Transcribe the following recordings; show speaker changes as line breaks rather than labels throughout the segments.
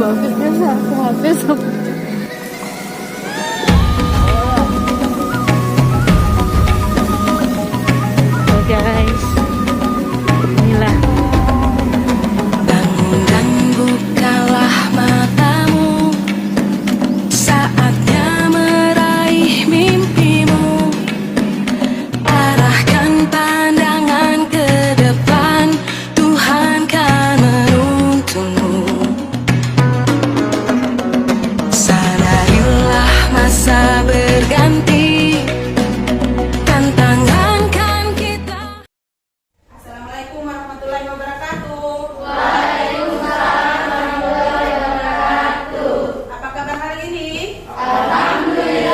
Hafiznya aku hafiz. Oh guys, inilah.
Bangun dan bukalah matamu, saatnya meraih mimpimu. Arahkan pandangan ke depan, Tuhan kan menuntunmu. Sadarilah masa berganti, tantangan kan kita.
Assalamualaikum warahmatullahi wabarakatuh. Apa kabar hari ini? Oke,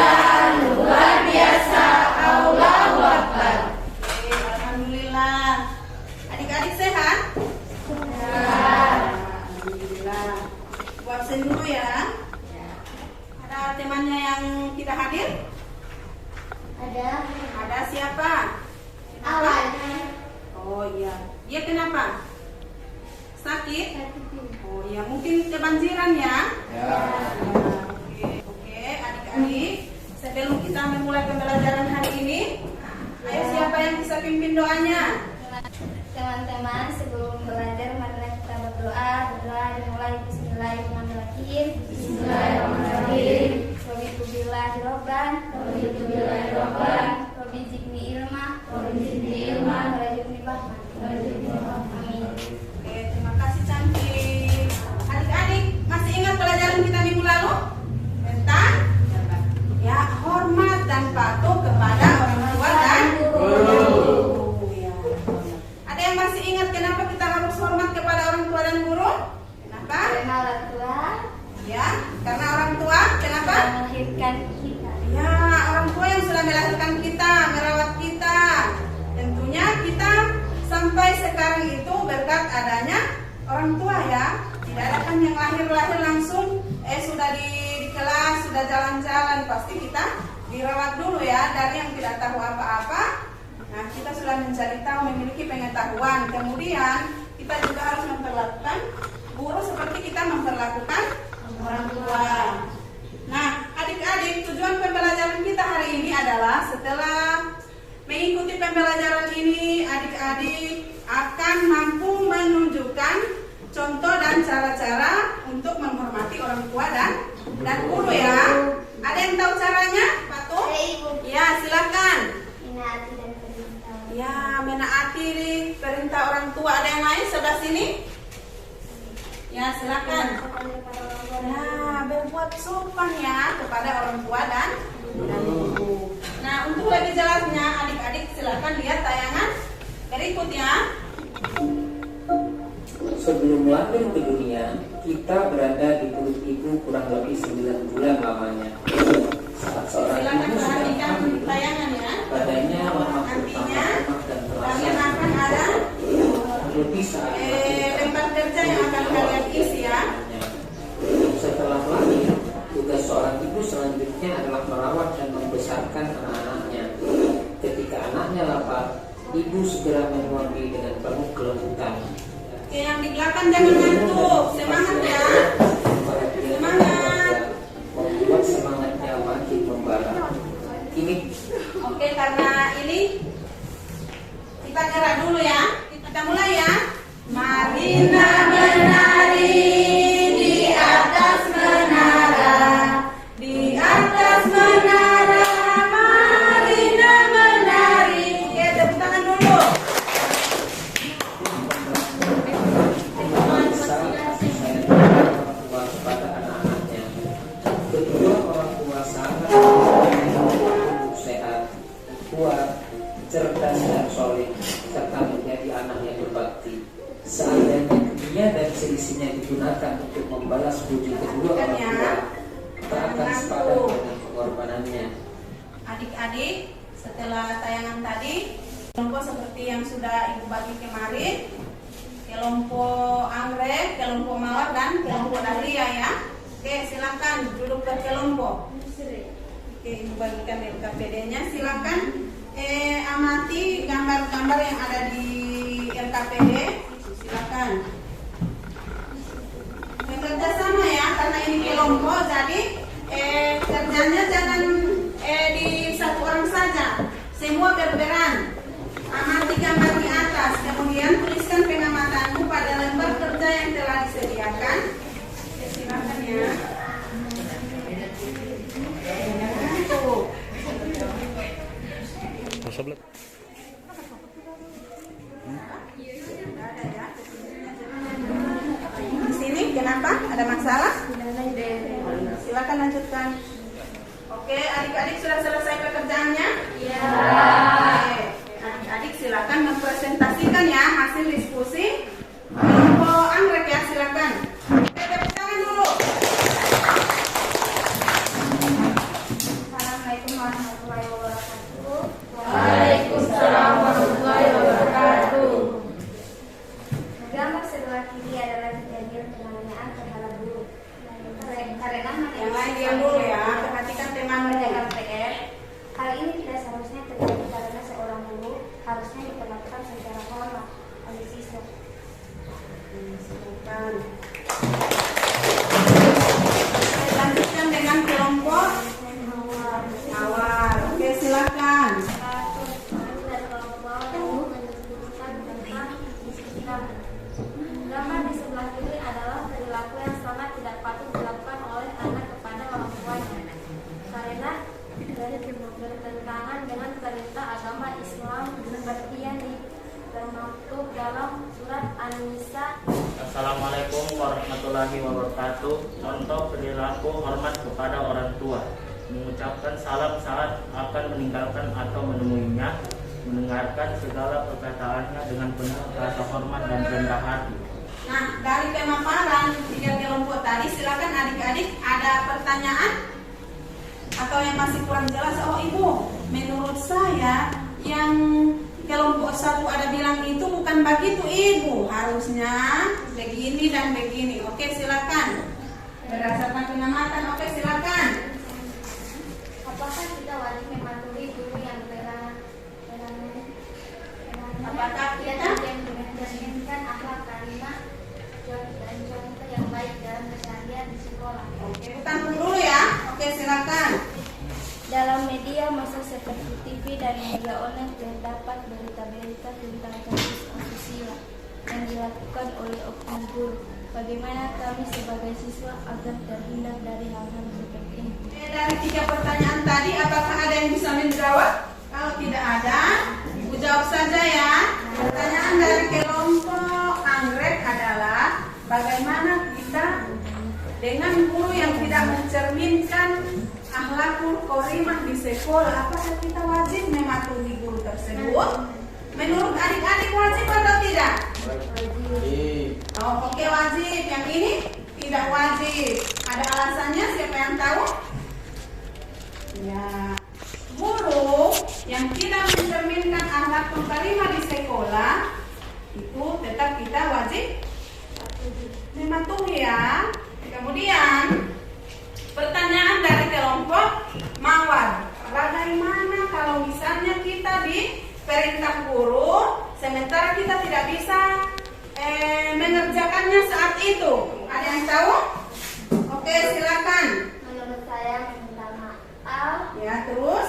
alhamdulillah. Adik-adik sehat? Alhamdulillah. Buat absen dulu ya. Ada temannya yang tidak hadir? Ada siapa? Kenapa? Oh iya. Dia kenapa? Sakit? Oh iya, mungkin kebanjiran ya? Oke, adik-adik, sebelum kita memulai pembelajaran hari ini, ayo siapa yang bisa pimpin doanya?
Teman-teman, sebelum belajar marilah kita berdoa. Berdoa dimulai Bismillahirrahmanirrahim. Bismillahirrahmanirrahim. Robitu billahi robban. Robi zidni ilma. Warzuqni fahman. Amin.
Oke, terima kasih cantik. Adik-adik, masih ingat pelajaran kita minggu lalu? Tentang ya, hormat dan patuh kepada orang tua dan guru. Ya. Ada yang masih ingat kenapa kita harus hormat kepada orang tua dan guru? Kenapa?
Karena orang tua
Ya, karena orang tua. Kenapa?
melahirkan kita.
Ya, orang tua yang sudah melahirkan kita, merawat kita. Tentunya kita sampai sekarang itu berkat adanya orang tua ya. Tidak ada kan yang lahir-lahir langsung sudah di kelas, sudah jalan-jalan. Pasti kita dirawat dulu ya, dari yang tidak tahu apa-apa. Nah, kita sudah mencari tahu, memiliki pengetahuan. Kemudian kita juga harus memperlakukan guru seperti kita memperlakukan orang tua. Nah, adik-adik, tujuan pembelajaran kita hari ini adalah setelah mengikuti pembelajaran ini, adik-adik akan mampu menunjukkan contoh dan cara-cara untuk menghormati orang tua dan guru ya. Ada yang tahu caranya, Patuh? Ya, silakan.
Menaati dan perintah.
Ya, menaati perintah orang tua. Ada yang lain sebelah sini? Ya, silakan. Nah, berbuat sopan ya kepada orang tua dan ibu. Nah, untuk lebih jelasnya, adik-adik silakan lihat tayangan berikut ya.
Sebelum lahir ke dunia, kita berada di perut ibu kurang lebih 9 bulan lamanya. Saat seorang
Silakan
ibu sedang
perhatikan
hamil,
tayangan ya.
badannya lemah
Nantinya
bertambah dan
kalian
terasa
akan ada
lebih saat
lembar kerja yang akan kalian isi ya.
Setelah lahir, tugas seorang ibu selanjutnya adalah merawat dan membesarkan anak-anaknya. Ketika anaknya lapar, ibu segera menuami dengan penuh kelembutan.
Oke, yang di belakang jangan ngantuk. Semangat ya. Semangat.
Membuat semangatnya makin membara. Ini
Oke, karena ini kita gerak dulu ya. Kita mulai ya. Marina menari di atas menara, di atas menara. Marina menari. Oke, tepuk tangan dulu.
orang tua kepada anak-anaknya. Kedua orang tua sangat hidup sehat, kuat, cerdas dan soleh, serta menjadi anak yang berbakti. Seandainya dunia dan selisihnya digunakan untuk membalas budi kedua orang tua, tak akan sepadan dengan pengorbanannya.
Adik-adik, setelah tayangan tadi, kelompok seperti yang sudah Ibu bagi kemarin, kelompok anggrek, kelompok mawar, dan kelompok dahlia ya. Oke, silakan duduk berkelompok. Oke, Ibu bagikan LKPD-nya. Silakan amati gambar-gambar yang ada di LKPD. Silakan. Bekerja sama ya. kelompok, jadi kerjanya jangan di satu orang saja, semua berperan. Amati gambar di atas, kemudian tuliskan pengamatanmu pada lembar kerja yang telah disediakan. Silakan ya. Di sini kenapa? Ada masalah? Silakan lanjutkan. Oke, adik-adik sudah selesai pekerjaannya? Iya. Oke, adik-adik silakan mempresentasikan ya hasil diskusi kelompok anggrek ya, silakan. Tepuk tangan dulu.
Assalamualaikum warahmatullahi wabarakatuh.
Waalaikumsalam warahmatullahi wabarakatuh.
Gambar sebelah kiri adalah kejadian penganiayaan terhadap guru. Karena
Yang lain diam dulu ya, perhatikan temanmu.
mengerjakan PR, hal ini tidak seharusnya terjadi karena seorang guru harusnya diperlakukan secara hormat oleh siswa.
Silakan. Lanjutkan dengan kelompok awal. Oke, silakan.
Gambar di sebelah kiri adalah perilaku yang sangat tidak patut dilakukan oleh anak kepada orang tuanya, karena bertentangan dengan perintah agama Islam seperti yang termaktub dalam surat An-Nisa.
Assalamualaikum warahmatullahi wabarakatuh. Contoh perilaku hormat kepada orang tua: mengucapkan salam saat akan meninggalkan atau menemuinya, mendengarkan segala perkataannya dengan penuh rasa hormat dan rendah hati.
Nah, dari pemaparan 3 kelompok tadi, silakan adik-adik ada pertanyaan atau yang masih kurang jelas. Oh ibu, menurut saya yang kelompok 1 ada bilang itu bukan begitu ibu, harusnya begini dan begini. Oke, silakan. Berdasarkan pengamatan, oke silakan.
Apakah kita wajib mematuhi guru yang
Apakah kita
mencerminkan akhlak karimah dan contoh yang baik dalam keseharian di sekolah?
Oke, tampung dulu ya. Oke, silakan.
Dalam media massa seperti TV dan media online terdapat berita-berita tentang kasus asusila yang dilakukan oleh oknum guru. Bagaimana kami sebagai siswa agar terhindar dari hal-hal seperti ini?
Dari 3 pertanyaan tadi, apakah ada yang bisa menjawab? Kalau tidak ada, ibu jawab saja ya. Pertanyaan dari kelompok anggrek adalah bagaimana kita dengan guru yang tidak mencerminkan akhlakul karimah di sekolah. Apakah kita wajib mematuhi guru tersebut? Menurut adik-adik wajib atau tidak? Oh, oke, wajib. Yang ini tidak wajib. Ada alasannya, siapa yang tahu? Ya, guru yang tidak mencerminkan akhlakul karimah di sekolah itu tetap kita wajib mematuhi ya. Kemudian pertanyaan dari kelompok mawar, bagaimana kalau misalnya kita di perintah guru sementara kita tidak bisa mengerjakannya saat itu? Ada yang tahu? Oke, silakan.
Menurut saya meminta maaf.
Ya, terus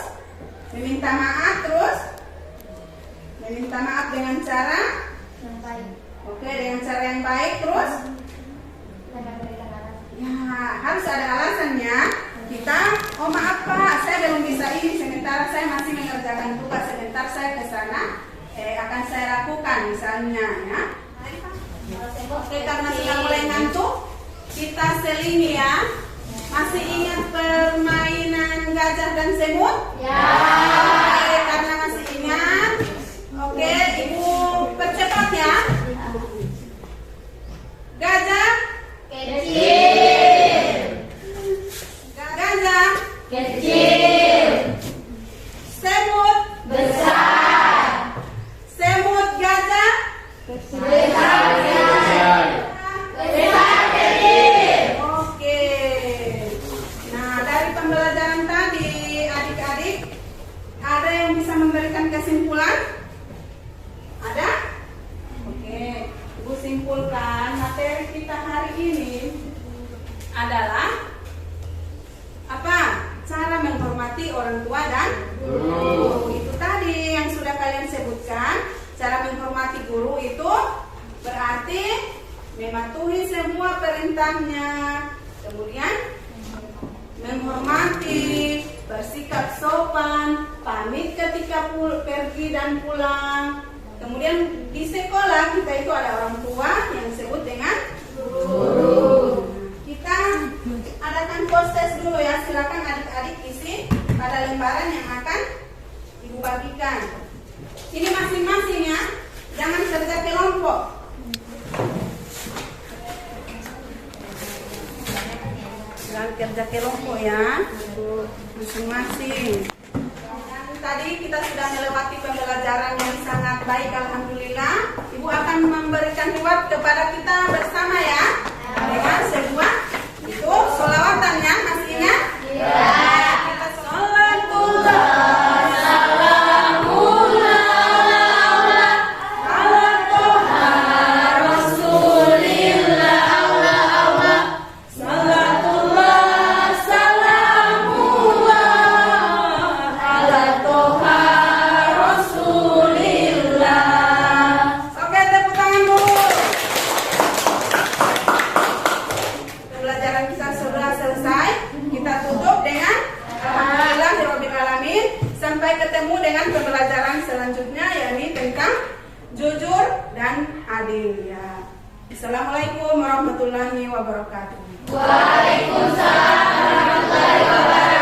meminta maaf, terus meminta maaf dengan cara
Yang baik.
oke, dengan cara yang baik, terus
Dan memberikan alasan.
ya harus ada alasannya. Kita, oh maaf Pak, saya belum bisa ini, sementara saya masih mengerjakan tugas, sebentar saya ke sana akan saya lakukan misalnya ya. Oke, karena sudah mulai ngantuk, kita selingi ya. Masih ingat permainan gajah dan semut? Ya. Oke, karena masih ingat, oke, ibu percepat ya. Gajah
Kecil.
gajah,
Kecil.
semut,
Besar.
semut gajah,
Besar. Besar kecil.
oke. Nah, dari pembelajaran tadi adik-adik ada yang bisa memberikan kesimpulan? Ada? Oke, ibu simpulkan materi kita hari ini adalah menghormati orang tua dan guru. Itu tadi yang sudah kalian sebutkan. Cara menghormati guru itu berarti mematuhi semua perintahnya, kemudian menghormati, bersikap sopan, pamit ketika pergi dan pulang. Kemudian di sekolah kita itu ada orang tua yang disebut dengan guru. Kita adakan proses dulu ya, silakan adik-adik isi pada lembaran yang akan ibu bagikan. Ini masing-masing ya, jangan kerja kelompok. Jangan kerja kelompok ya, masing-masing. Dan tadi kita sudah melewati pembelajaran yang sangat baik, alhamdulillah. Ibu akan memberikan reward kepada kita bersama ya, dengan sebuah itu sholawatan ya, masih ingat? Ya. Kita sholatullah. Sampai ketemu dengan pembelajaran selanjutnya, yakni tentang jujur dan adil ya. Assalamualaikum warahmatullahi wabarakatuh.
Waalaikumsalam warahmatullahi wabarakatuh.